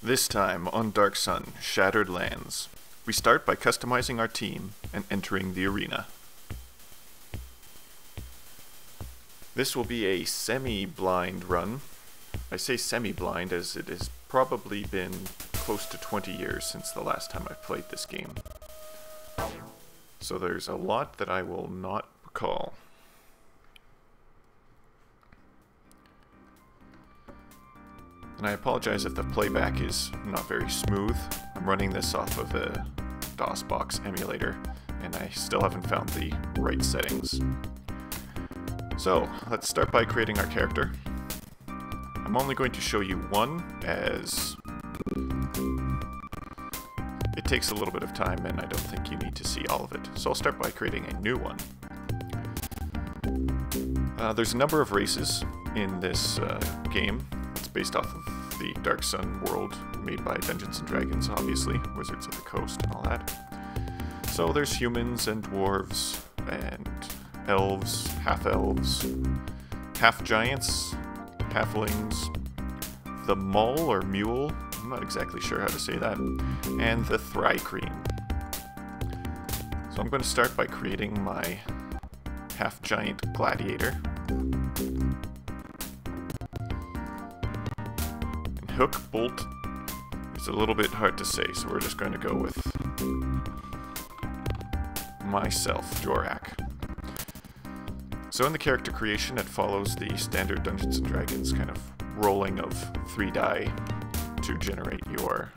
This time on Dark Sun, Shattered Lands, we start by customizing our team and entering the arena. This will be a semi-blind run. I say semi-blind as it has probably been close to 20 years since the last time I played this game. So there's a lot that I will not recall. And I apologize if the playback is not very smooth. I'm running this off of a DOSBox emulator, and I still haven't found the right settings. So, let's start by creating our character. I'm only going to show you one, as it takes a little bit of time and I don't think you need to see all of it. So I'll start by creating a new one. There's a number of races in this game. It's based off of the Dark Sun world made by Dungeons & Dragons, obviously, Wizards of the Coast and all that. So there's humans and dwarves and elves, half-elves, half-giants, halflings, the mole or mule, I'm not exactly sure how to say that, and the Thri-kreen. So I'm going to start by creating my half-giant gladiator. And hook, bolt is a little bit hard to say, so we're just going to go with myself, Jorak. So in the character creation, it follows the standard Dungeons & Dragons kind of rolling of 3 die to generate your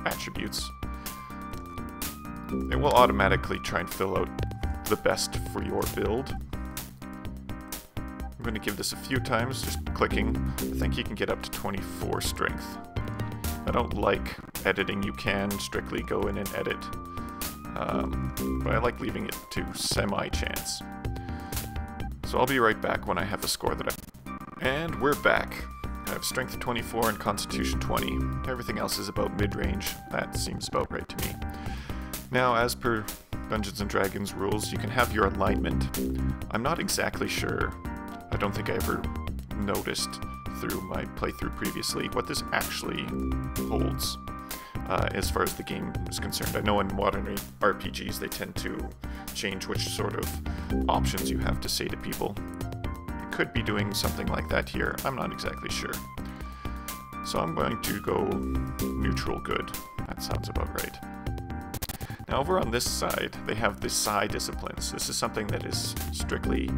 attributes. It will automatically try and fill out the best for your build. I'm going to give this a few times, just clicking. I think you can get up to 24 strength. I don't like editing. You can strictly go in and edit, but I like leaving it to semi-chance. So I'll be right back when I have a score that And we're back. I have strength 24 and constitution 20. Everything else is about mid-range. That seems about right to me. Now, as per Dungeons & Dragons rules, you can have your alignment. I'm not exactly sure. I don't think I ever noticed through my playthrough previously what this actually holds as far as the game is concerned. I know in modern RPGs they tend to change which sort of options you have to say to people. It could be doing something like that here. I'm not exactly sure. So I'm going to go neutral good. That sounds about right. Now over on this side, they have the psi disciplines. This is something that is strictly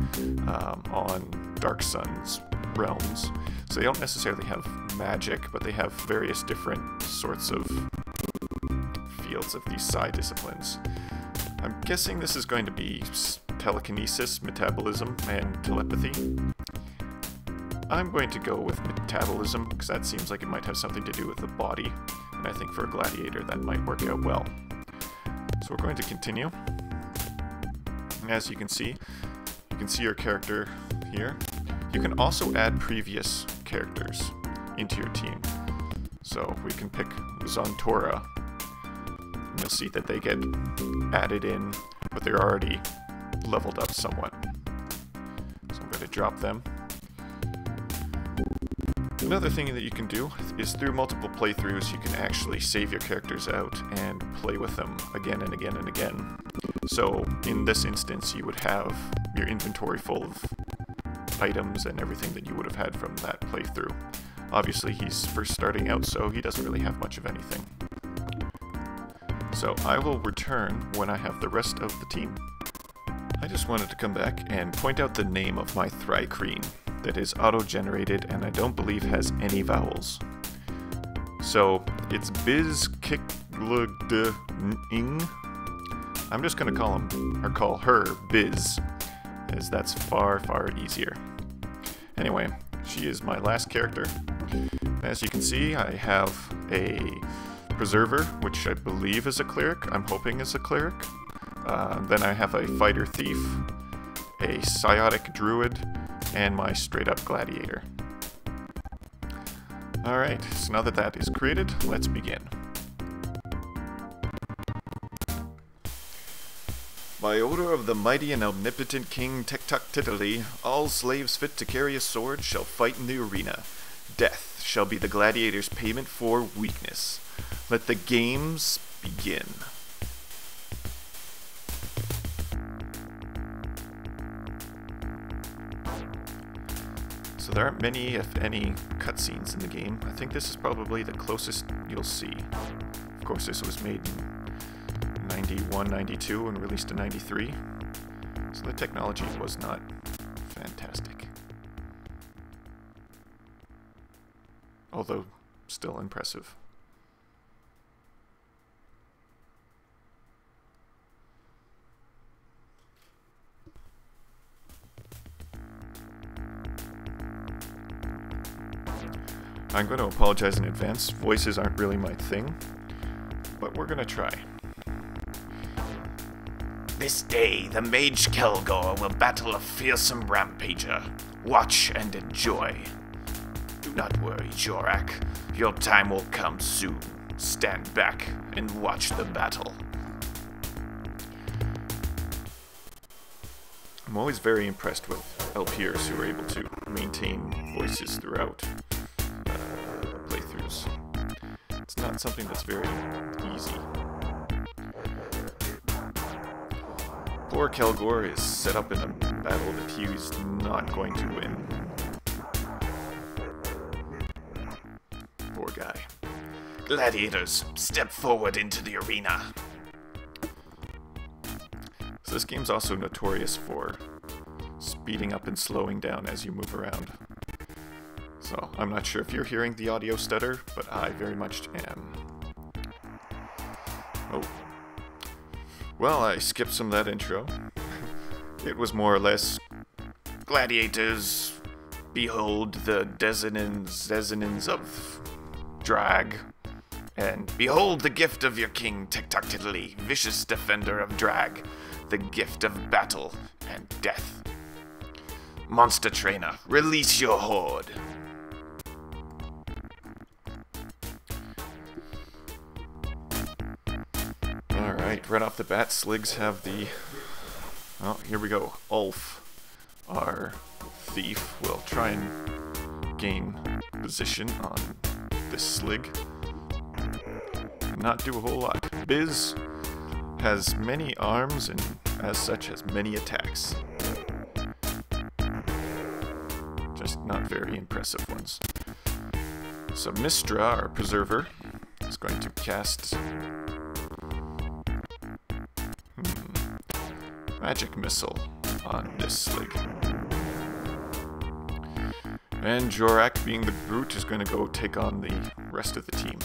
on Dark Sun's realms. So they don't necessarily have magic, but they have various different sorts of fields of these psi disciplines. I'm guessing this is going to be telekinesis, metabolism, and telepathy. I'm going to go with metabolism, because that seems like it might have something to do with the body, and I think for a gladiator that might work out well. So we're going to continue. And as you can see your character here. You can also add previous characters into your team. So we can pick Zontora. And you'll see that they get added in, but they're already leveled up somewhat. So I'm going to drop them. Another thing that you can do is through multiple playthroughs, you can actually save your characters out and play with them again and again and again. So in this instance, you would have your inventory full of items and everything that you would have had from that playthrough. Obviously, he's first starting out, so he doesn't really have much of anything. So I will return when I have the rest of the team. I just wanted to come back and point out the name of my Thri-kreen that is auto-generated and I don't believe has any vowels. So it's Biz-Kik-L-D-Ing. I'm just going to call him, or call her, Biz, as that's far, far easier. Anyway, she is my last character. As you can see, I have a Preserver, which I believe is a cleric. I'm hoping is a cleric. Then I have a Fighter Thief, a Psiotic Druid, and my straight-up Gladiator. Alright, so now that that is created, let's begin. By order of the mighty and omnipotent King Tectoc Titali, all slaves fit to carry a sword shall fight in the arena. Death shall be the gladiator's payment for weakness. Let the games begin. So there aren't many, if any, cutscenes in the game. I think this is probably the closest you'll see. Of course, this was made in 91, 92 and released in 93. So the technology was not fantastic. Although, still impressive. I'm going to apologize in advance. Voices aren't really my thing, but we're going to try. This day, the Mage Kelgor will battle a fearsome rampager. Watch and enjoy. Do not worry, Jorak. Your time will come soon. Stand back and watch the battle. I'm always very impressed with LPers who are able to maintain voices throughout playthroughs. It's not something that's very easy. Poor Kelgor is set up in a battle that he's not going to win. Poor guy. Gladiators, step forward into the arena. So this game's also notorious for speeding up and slowing down as you move around. So I'm not sure if you're hearing the audio stutter, but I very much am. Oh. Well, I skipped some of that intro. It was more or less, Gladiators, behold the Desinins of Drag, and behold the gift of your king, Tiktok-Tiddly, vicious defender of Drag, the gift of battle and death. Monster Trainer, release your horde. Alright, right off the bat, Sligs have the... Oh, here we go. Ulf, our thief, will try and gain position on this Slig. Not do a whole lot. Biz has many arms and, as such, has many attacks. Just not very impressive ones. So Mistra, our preserver, is going to cast... Magic Missile on this Slig. And Jorak, being the brute, is going to go take on the rest of the team.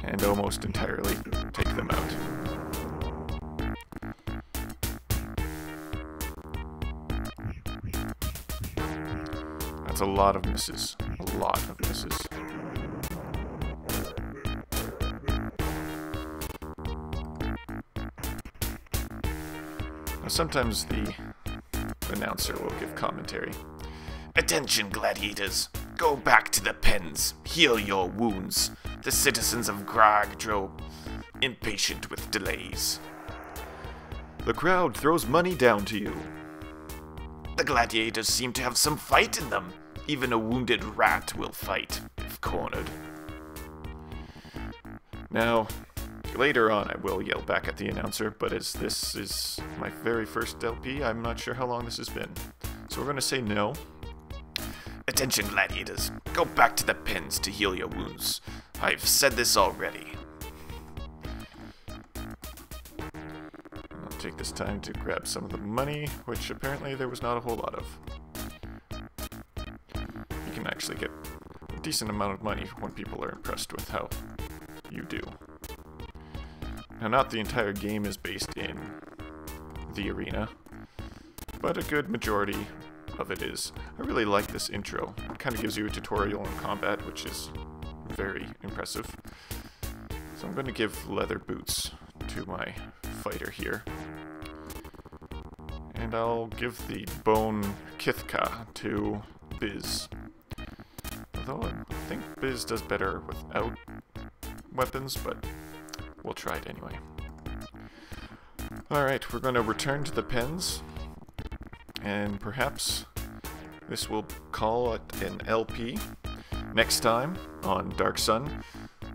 And almost entirely take them out. That's a lot of misses. A lot of misses. Now, sometimes the announcer will give commentary. Attention, gladiators. Go back to the pens. Heal your wounds. The citizens of Grag grow impatient with delays. The crowd throws money down to you. The gladiators seem to have some fight in them. Even a wounded rat will fight, if cornered. Now, later on I will yell back at the announcer, but as this is my very first LP, I'm not sure how long this has been. So we're going to say no. Attention, gladiators. Go back to the pens to heal your wounds. I've said this already. I'll take this time to grab some of the money, which apparently there was not a whole lot of. You can actually get a decent amount of money when people are impressed with how you do. Now, not the entire game is based in the arena, but a good majority of it is. I really like this intro. It kind of gives you a tutorial on combat, which is very impressive. So I'm going to give leather boots to my fighter here. And I'll give the bone Kithka to Biz. Although I think Biz does better without weapons, but we'll try it anyway. Alright, we're going to return to the pens. and perhaps this will call it an LP. Next time on Dark Sun,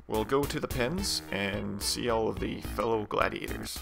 we'll go to the pens and see all of the fellow gladiators.